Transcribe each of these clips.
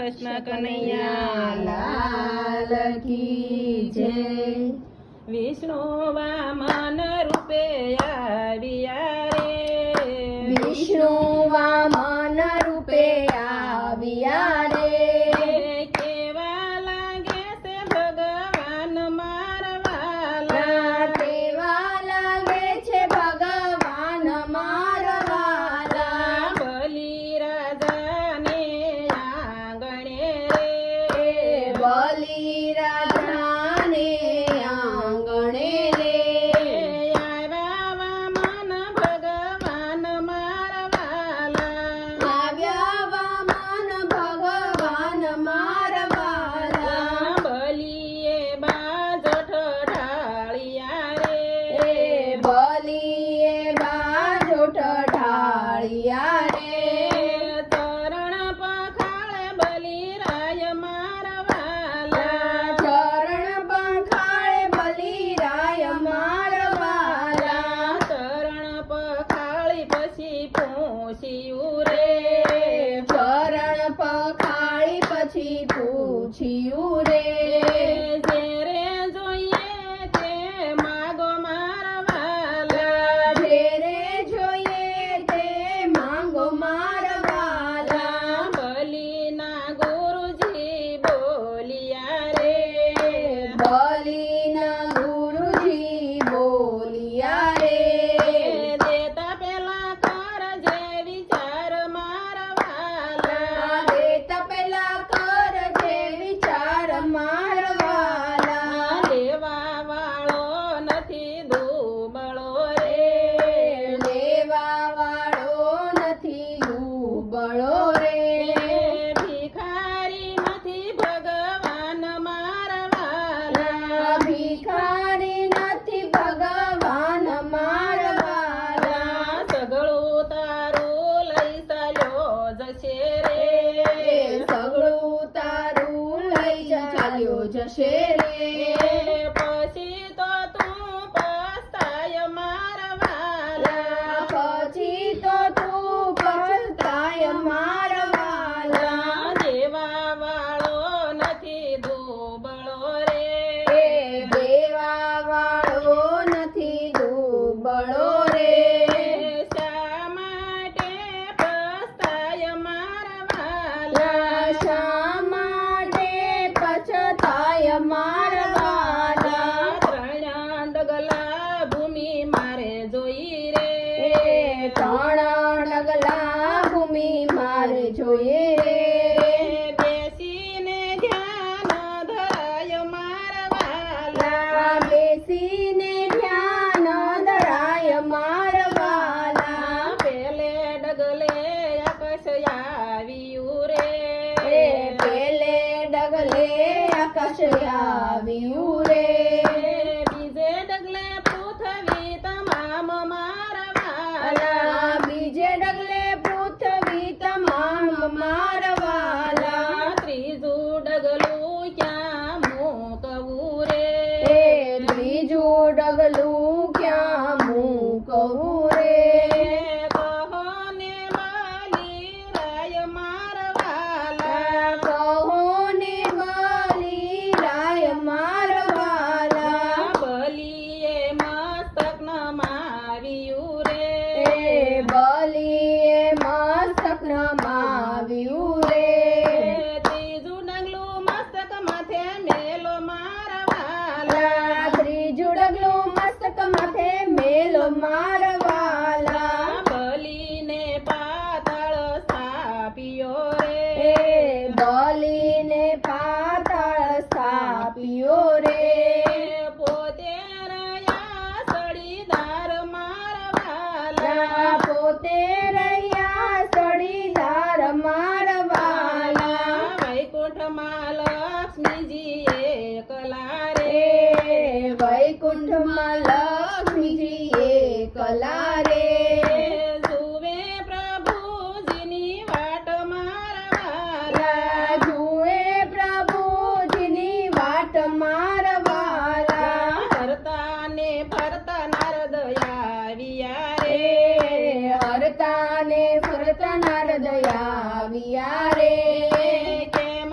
કૃષ્ણ કનૈયા લાલ કી જય. વિષ્ણુ વામન રૂપે આવ્યા રે, વિષ્ણુ વામન રૂપે આવ્યા રે. કેવા લાગે છે ભગવાન મારા વાલા, કેવા લાગે છે ભગવાન મારા વાલા. બલી રાજાને આંગણે રે, બલી રાજાને આંગણે રે. આવ્યા વામન ભગવાન મારા વાલા, આવ્યા વામન ભગવાન મારા વાલા. બલીએ બાજો ઠઠાળિયા રે, બલીએ બાજો ઠઠાળિયા રે. તરણ પખાળે બલિરાય મારા વાલા, ચરણ પખાળે બલિરાય મારા વાલા. તરણ પખાળી પછી પૂછ્યું રે, ચરણ પખાળી પછી પૂછ્યું રે. જેરે જોઈએ તે માગો મારા વાલા, જેરે જોઈએ તે માંગો મારા વાલા. બલીના ગુરુજી બોલિયા રે, બલીના ગુરુજી બોલિયા રે. દેતા પેલા કરજે વિચાર મારા વાલા, દેતા પેલા કરજે વિચાર મારા વાલા. લેવા વાળો નથી દુબળો રે, લેવા વાળો નથી દુબળો રે. ભિખારી નથી ભગવાન મારા વાલા, ભિખારી નથી ભગવાન મારા વાલા. સગળું તારું લઈ ચાલ્યો જશે રે, સગળું તારું લઈ ચાલ્યો જશે રે. પછી તો તું પસ્તાય મારા વાલા, પછી તો તું પછતાય મારા વાલા. દેવા વાળો નથી દુબળો રે, દેવા વાળો નથી દુબળો રે. શા માટે પસ્તાય મારા વાલા, શા માટે પછતાય મારા વાલા. ત્રણ ડગલા ભૂમિ મારે જોઈ રે, ત્રણ ડગલા ભૂમિ મારે જોઈએ રે. બેસીને ધ્યાન ધરાય મારા વાલા, બેસીને ધ્યાન ધરાય મારા વાલા. પેલે ડગલે આકાશ આવ્યું રે, પેલે ડગલે આકાશ આવ્યું રે. બીજે ડગલે પૃથ્વી તમામ મારા વાલા, બીજે ડગલે પૃથ્વી તમામ મારા વાલા. ત્રીજું ડગલું ક્યાં મૂકવું રે, ત્રીજું ડગલું ક્યાં મૂકવું રે. કહો ને બલિરાય મારા વાલા, કહો ને બલિરાય મારા વાલા. બલીએ મસ્તક નમાવ્યું રે, બલીએ મસ્તક નમાવ્યું રે. ત્રીજું ડગલું મસ્તક માથે મેલો મારા વાલા, ત્રીજું ડગલું મસ્તક માથે મેલો મારા વાલા. બલીને પાતાળ સ્થાપ્યો રે, બલીને પાતાળ સ્થાપ્યો રે. પોતે રહ્યા સળીદાર મારા વાલા, પોતે રહ્યા સળીદાર મારા વાલા. વૈકુંઠમાં લક્ષ્મીજી એકલા રે, વૈકુંઠમાં લક્ષ્મીજી એકલા રે. જુએ પ્રભુજીની વાટ મારા વાલા, જુએ પ્રભુજીની વાટ મારા વાલા. હરતા ને ફરતા નારદ આવ્યા રે, હરતા ને ફરતા નારદ આવ્યા રે. કેમ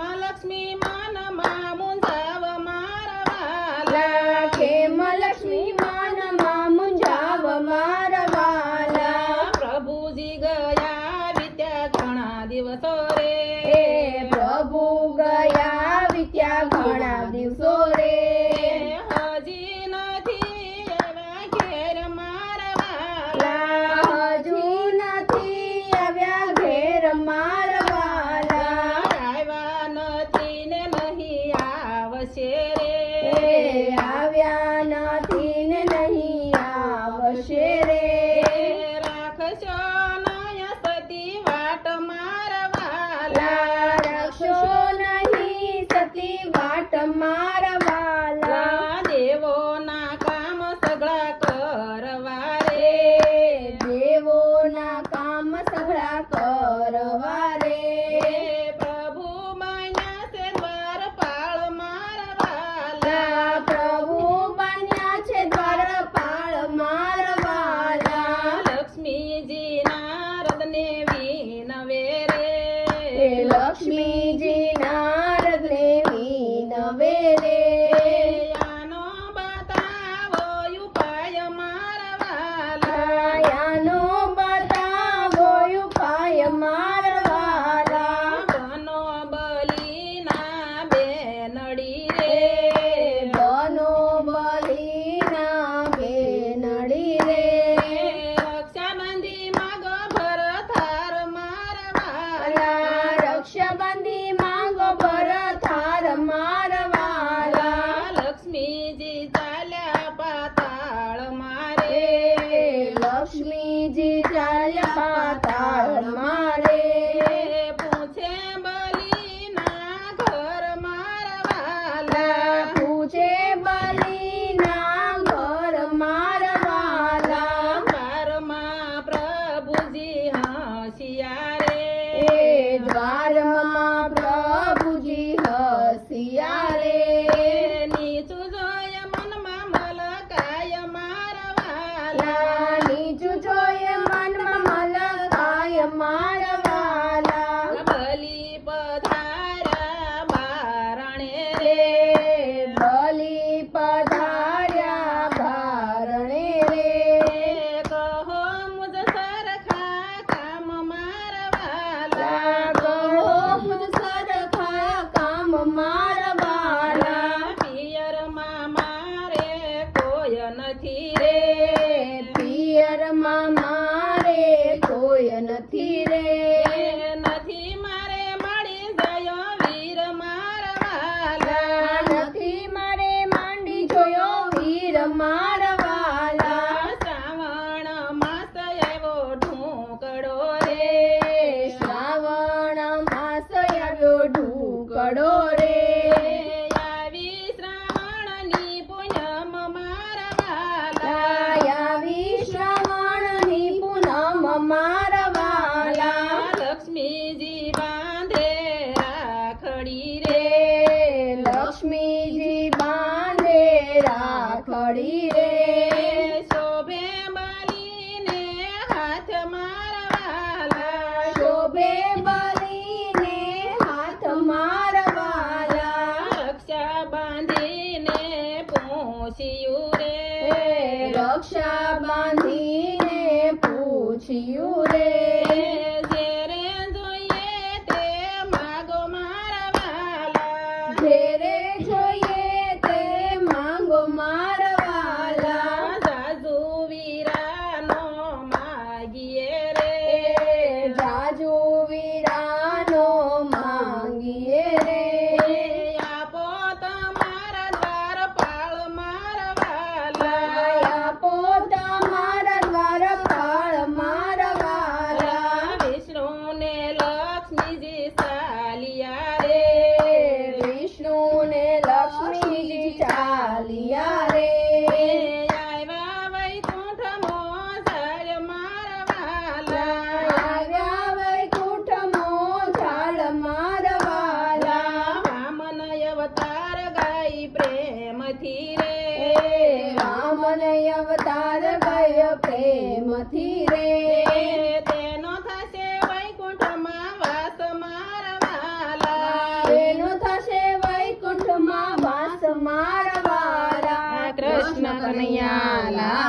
પડો રે આવી શ્રાવણની પૂનમ મારા વાલા આવી શ્રાવણની પૂનમ મારા વાલા લક્ષ્મીજી બાંધે રાખડી રે લક્ષ્મીજી બાંધે રાખડી રે શોભે બલીને હાથ મારા વાલા શોભે બલીને હાથ મારા વાલા રક્ષા બાંધીને પૂછ્યું રે રક્ષા બાંધીને પૂછ્યું રે જેરે જોઈએ તે માગો મારા વાલા ઘેરે જોઈએ તે માંગો મારા વાલા સાસુ વીરાનો માગીએ રે જાજુ વીરાનો માંગીએ રે આપો તમારા દ્વારપાળ મારા વાલા આપો તમારા દ્વારપાળ મારા વાલા વિષ્ણુને લક્ષ્મીજી સાલિયા રે વિષ્ણુને લક્ષ્મીજી ચાલિયા રે આવ્યા વૈકુંઠમો ઝાડ મારા વાલા આવ્યા વૈકુંઠમો ઝાડ મારા વાલા વામન અવતાર ગાઈ પ્રેમથી રે વામન અવતાર ગયો પ્રેમથી રે તેનો થશે વૈકુંઠમાં વાસ મારા વાલા એનો થશે વૈકુંઠમાં વાસ મારા વાલા કૃષ્ણ કનૈયા લાલ